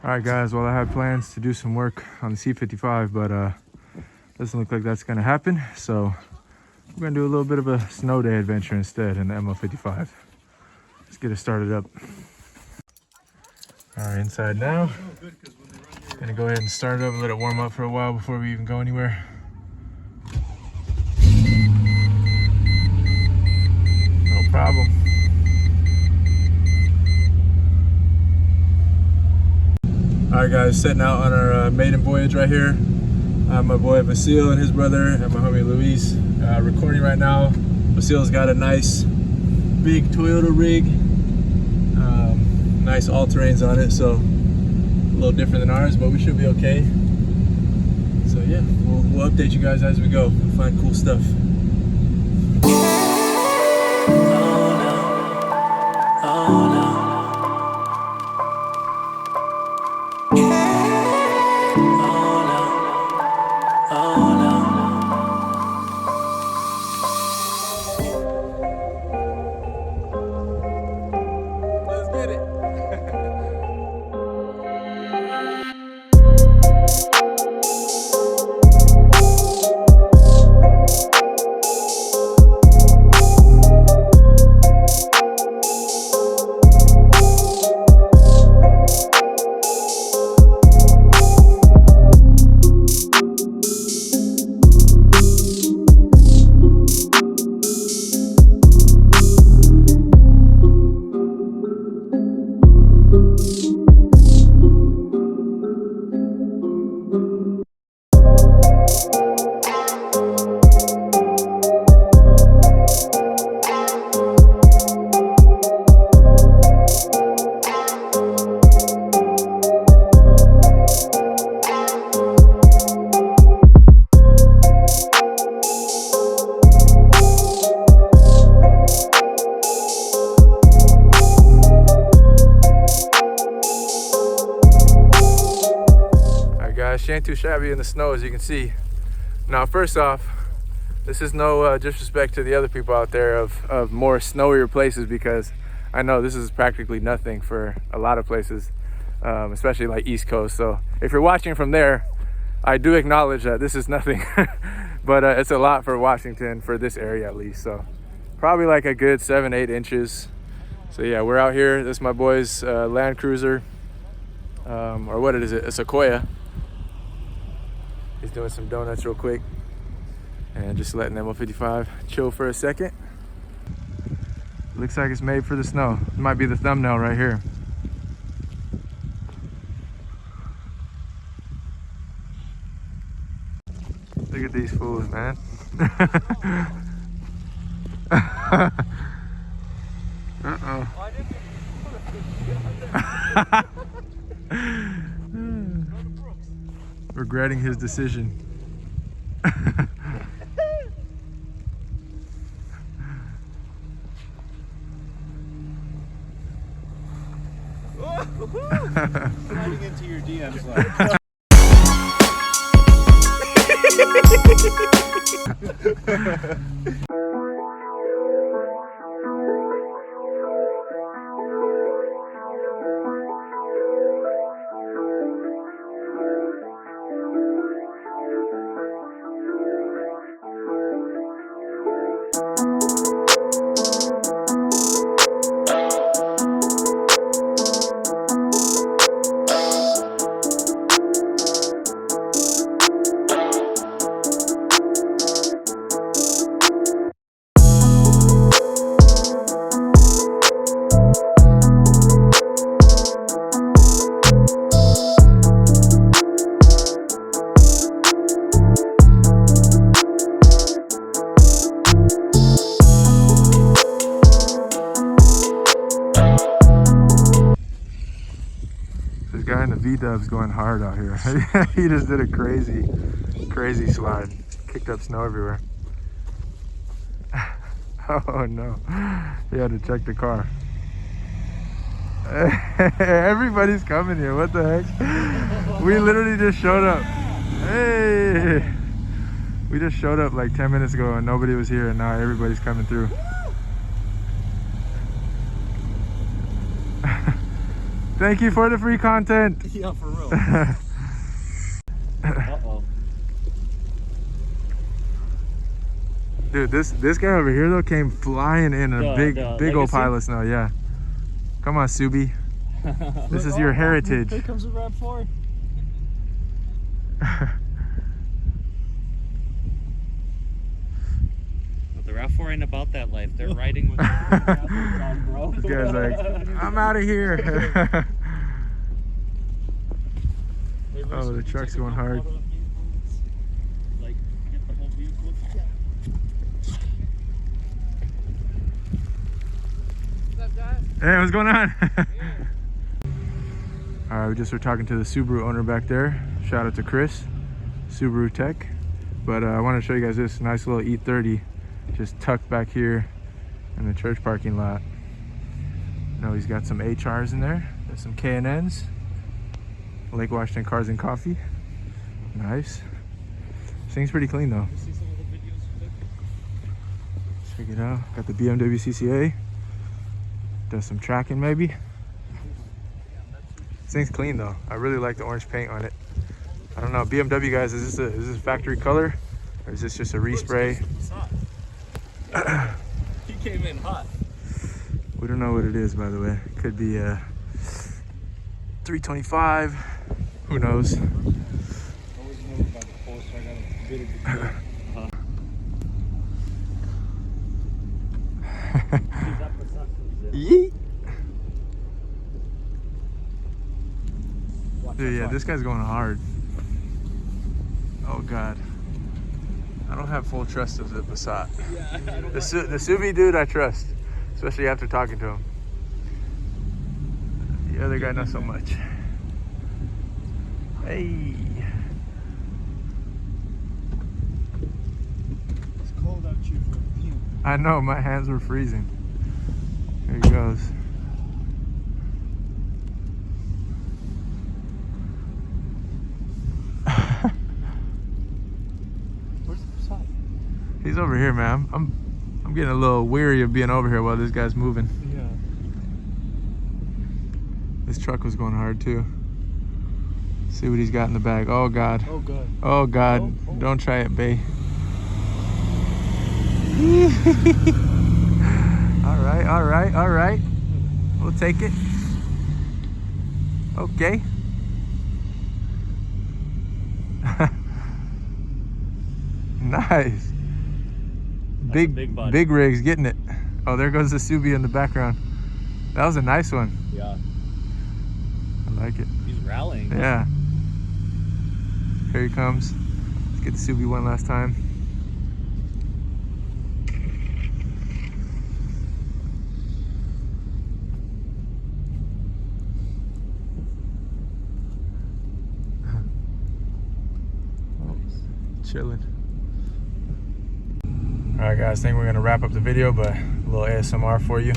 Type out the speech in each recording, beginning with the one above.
Alright guys, well I had plans to do some work on the C55, but doesn't look like that's gonna happen. So we're gonna do a little bit of a snow day adventure instead in the ML55. Let's get it started up. Alright, inside now. Gonna go ahead and start it up and let it warm up for a while before we even go anywhere. No problem. Alright guys, setting out on our maiden voyage right here. My boy Vasil and his brother and my homie Luis recording right now. Vasil's got a nice big Toyota rig. Nice all-terrains on it, so a little different than ours, but we should be okay. So yeah, we'll update you guys as we go. We'll find cool stuff. She ain't too shabby in the snow, as you can see. Now, first off, this is no disrespect to the other people out there of more snowier places, because I know this is practically nothing for a lot of places, especially like East Coast. So if you're watching from there, I do acknowledge that this is nothing, but it's a lot for Washington, for this area at least. So probably like a good 7-8 inches. So yeah, we're out here. This is my boy's Land Cruiser, or what is it? A Sequoia. He's doing some donuts real quick and just letting ML55 chill for a second. Looks like it's made for the snow. It might be the thumbnail right here. Look at these fools, man. Uh-oh. Regretting his decision. Sliding into your DMs like. Guy in the V-dub's going hard out here. He just did a crazy slide. Kicked up snow everywhere. Oh no. He had to check the car. Everybody's coming here. What the heck? We literally just showed up. Hey! We just showed up like 10 minutes ago and nobody was here, and now everybody's coming through. Thank you for the free content. Yeah, for real. Uh-oh. Dude, this guy over here though came flying in a big old pile of snow. Yeah. Come on, Subi. This is your heritage. Here comes the RAV4. The RAV4 ain't about that life. They're riding with the on, bro. This guy's like, I'm out of here. Oh, the truck's going hard. Like, get the whole vehicle. What's up, guys? Hey, what's going on? All right, we just were talking to the Subaru owner back there. Shout out to Chris, Subaru Tech. But I want to show you guys this nice little E30 just tucked back here in the church parking lot. You know, he's got some HRs in there. There's some K&Ns. Lake Washington Cars and Coffee. Nice. This thing's pretty clean though. See some of the videos you took? Check it out. Got the BMW CCA. Does some tracking maybe. This thing's clean though. I really like the orange paint on it. I don't know, BMW guys, is this factory color? Or is this just a respray? He came in hot. We don't know what it is, by the way. Could be a 325. Who knows? I wasn't over by the post, so I got a bit of the Yeet. Dude, yeah, this guy's going hard. Oh God. I don't have full trust of the Passat. Yeah, The Subi dude I trust, especially after talking to him. The other guy not so much. Hey. It's cold out here for you. I know, my hands were freezing. Here he goes. Where's the Passat? He's over here, man. I'm getting a little weary of being over here while this guy's moving. Yeah. This truck was going hard too. See what he's got in the bag. Oh God. Oh God. Oh God. Oh. Don't try it, bae. All right. We'll take it. Okay. Nice. big body. Big rigs getting it. Oh, there goes the Subi in the background. That was a nice one. Yeah. I like it. He's rallying. Yeah. Here he comes. Let's get the Subi one last time. Chilling. All right, guys, I think we're gonna wrap up the video, but a little ASMR for you.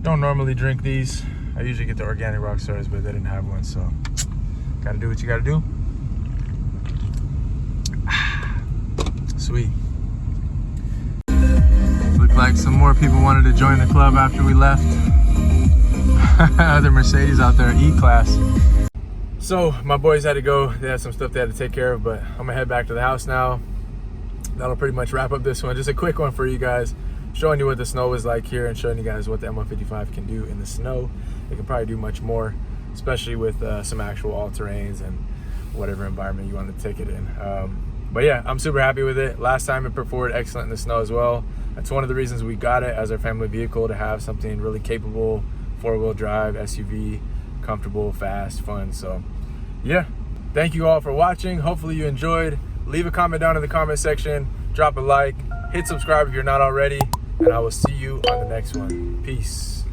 Don't normally drink these. I usually get the organic rock stars, but they didn't have one, so gotta do what you gotta do. Sweet. Looked like some more people wanted to join the club after we left. Other Mercedes out there, E-Class. So my boys had to go. They had some stuff they had to take care of, but I'm gonna head back to the house now. That'll pretty much wrap up this one. Just a quick one for you guys, showing you what the snow is like here and showing you guys what the ML55 can do in the snow. It can probably do much more, especially with some actual all-terrains and whatever environment you want to take it in. But yeah, I'm super happy with it. Last time it performed excellent in the snow as well. That's one of the reasons we got it as our family vehicle, to have something really capable, four-wheel drive, SUV, comfortable, fast, fun. So yeah, thank you all for watching. Hopefully you enjoyed. Leave a comment down in the comment section, drop a like, hit subscribe if you're not already, and I will see you on the next one. Peace.